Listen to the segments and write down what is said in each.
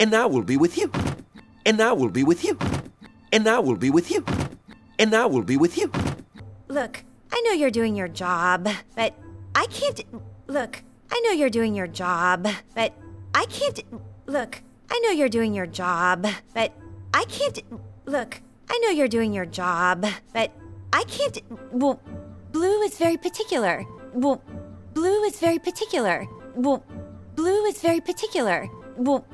And I will be with you. And I will be with you. And I will be with you. And I will be with you. Look, I know you're doing your job, but I can't... Look, I know you're doing your job, but I can't... Look, I know you're doing your job, but I can't... Look, I know you're doing your job, but I can't... Well, blue is very particular. Well, blue is very particular. Well, blue is very particular. Well,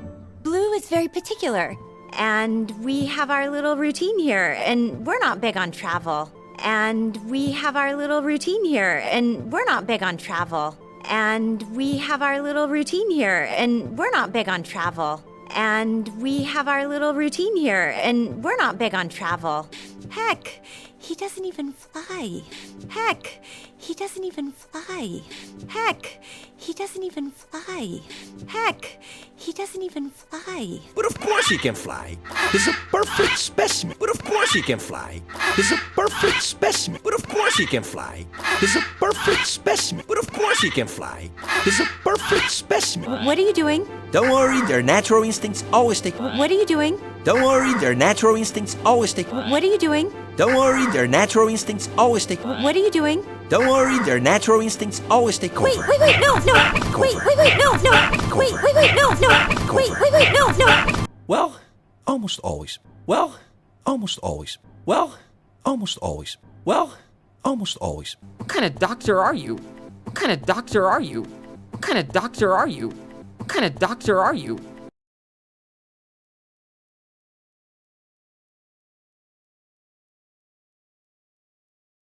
blue is very particular. And we have our little routine here, and we're not big on travel. And we have our little routine here, and we're not big on travel. And we have our little routine here, and we're not big on travel. And we have our little routine here, and we're not big on travel. Heck, he doesn't even fly. Heck, he doesn't even fly. Heck, he doesn't even fly. Heck, he doesn't even fly. But of course he can fly. He's a perfect specimen. But of course he can fly. He's a perfect specimen. But of course he can fly. He's a perfect specimen. But of course he can fly. He's a perfect specimen. What are you doing? Don't worry, their natural instincts always take... What are you doing? Don't worry, their natural instincts always take... What are you doing? Don't worry, their natural instincts always take... What are you doing? Don't worry, their natural instincts always take over. Wait, no, no. Wait, no, no. Wait, no, no. Wait, no, no. Well, almost always. Well, almost always. Well, almost always. Well, almost always. What kind of doctor are you? What kind of doctor are you? What kind of doctor are you? What kind of doctor are you?